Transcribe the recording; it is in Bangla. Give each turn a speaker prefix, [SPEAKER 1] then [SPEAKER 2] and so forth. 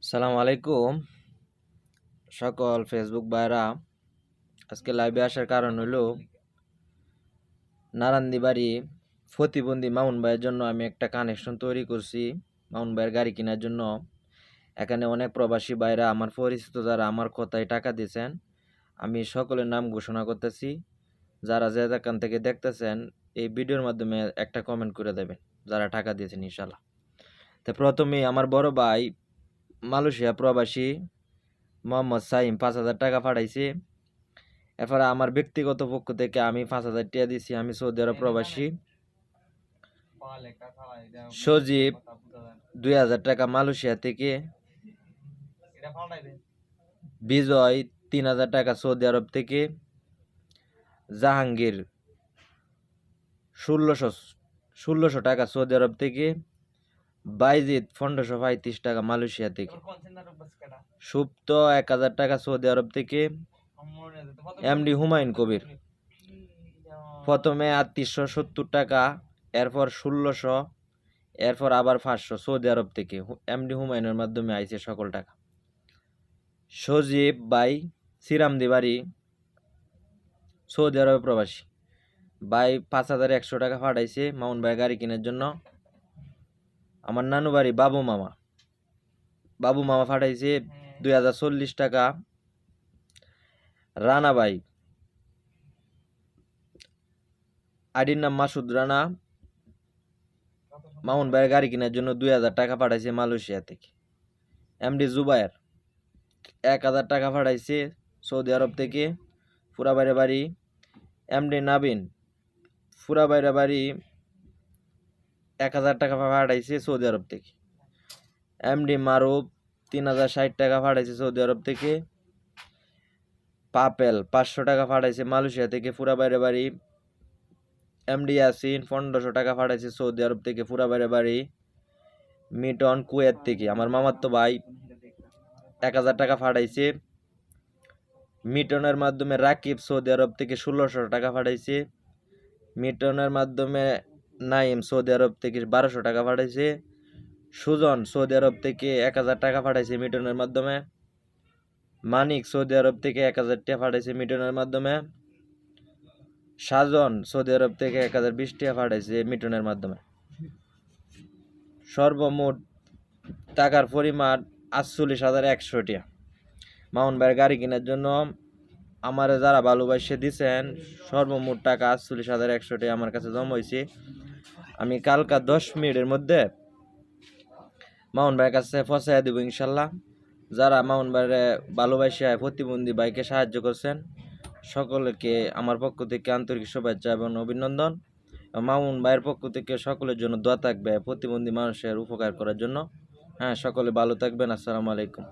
[SPEAKER 1] সালামু আলাইকুম সকল ফেসবুক ভাইরা। আজকে লাইভে আসার কারণ হলো নারান্দিবাড়ি প্রতিবন্ধী মামুন ভাইয়ের জন্য আমি একটা কানেকশন তৈরি করছি। মামুন ভাইয়ের গাড়ি কেনার জন্য এখানে অনেক প্রবাসী ভাইরা আমার পরিচিত যারা আমার কথায় টাকা দিয়েছেন, আমি সকলের নাম ঘোষণা করতেছি। যারা যে যেখান থেকে দেখতেছেন এই ভিডিওর মাধ্যমে একটা কমেন্ট করে দেবেন যারা টাকা দিয়েছেন ইনশাল্লাহ। তো প্রথমেই আমার বড় ভাই মালয়েশিয়া প্রবাসী মোহাম্মদ সাইম 5,000 টাকা পাঠাইছে। এরপরে আমার ব্যক্তিগত পক্ষ থেকে আমি 5,000 টাকা দিছি। আমি সৌদি আরব প্রবাসী। সজীব 2,000 টাকা মালয়েশিয়া থেকে। বিজয় 3,000 টাকা সৌদি আরব থেকে। জাহাঙ্গীর ১৬০০ টাকা সৌদি আরব থেকে। বাইজিৎ ১৫৩৫ টাকা মালয়েশিয়া থেকে। সুপ্ত 1,000 টাকা সৌদি আরব থেকে। এমডি হুমায়ুন কবির প্রথমে ৩৭৭ টাকা, এরপর ১৬০০, এরপর আবার 500 সৌদি আরব থেকে। এমডি হুমায়ুনের মাধ্যমে আইছে সকল টাকা। সজীব ভাই সিরামদি বাড়ি সৌদি আরব প্রবাসী ভাই ৫,১০০ টাকা পাঠাইছে মামুন ভাই গাড়ি কেনার জন্য। আমার নানু বাড়ি বাবু মামা পাঠাইছে ২,০৪০ টাকা। রানা ভাই আইডির নাম মাসুদ রানা, মামুন ভাইয়ের গাড়ি কেনার জন্য ২,০০০ টাকা পাঠাইছে মালয়েশিয়া থেকে। এমডি জুবায়ের ১,০০০ টাকা পাঠাইছে সৌদি আরব থেকে ফুরাবাইরে বাড়ি। এমডি নাবিন ফুরাবাইরে বাড়ি ১,০০০ টাকা পাঠাইছে সৌদি আরব থেকে। এমডি মারুফ ৩,০৬০ টাকা পাঠাইছে সৌদি আরব থেকে। পাপেল ৫০০ টাকা পাঠাইছে মালয়েশিয়া থেকে ফুরাবাইরে বাড়ি। এমডি ইয়াসিন ১৫০০ টাকা পাঠাইছে সৌদি আরব থেকে ফুরাবাইরে বাড়ি। মিটন কুয়েত থেকে আমার মামাতো ভাই ১,০০০ টাকা পাঠাইছে। মিটনের মাধ্যমে রাকিব সৌদি আরব থেকে ১৬০০ টাকা পাঠাইছে। মিটনের মাধ্যমে নাইম সৌদি আরব থেকে ১২০০ টাকা পাঠাইছে। সুজন সৌদি আরব থেকে ১,০০০ টাকা পাঠাইছে মিটনের মাধ্যমে। মানিক সৌদি আরব থেকে ১,০০০ টাকা পাঠাইছে মিটনের মাধ্যমে। সাজন সৌদি আরব থেকে ১,০২০ টাকা পাঠাইছে মিটনের মাধ্যমে। সর্বমোট টাকার পরিমাণ ৪৮,১০০ টাকা। মামুন ভাইয়ের গাড়ি কেনার জন্য আমার যারা ভালোবাসে দিছেন সর্বমোট টাকা ৪৮,১০০ টাকা আমার কাছে জমা হয়েছে। আমি কালকা ১০ মিনিটের মধ্যে মামুন ভাইয়ের কাছে পৌঁছায় দেব ইনশাল্লাহ। যারা মামুন ভাইয়ের ভালোবাসে প্রতিবন্ধী ভাইকে সাহায্য করছেন সকলকে আমার পক্ষ থেকে আন্তরিক শুভেচ্ছা এবং অভিনন্দন। মামুন ভাইয়ের পক্ষ থেকে সকলের জন্য দোয়া থাকবে প্রতিবন্ধী মানুষের উপকার করার জন্য। হ্যাঁ, সকলে ভালো থাকবেন। আসসালামু আলাইকুম।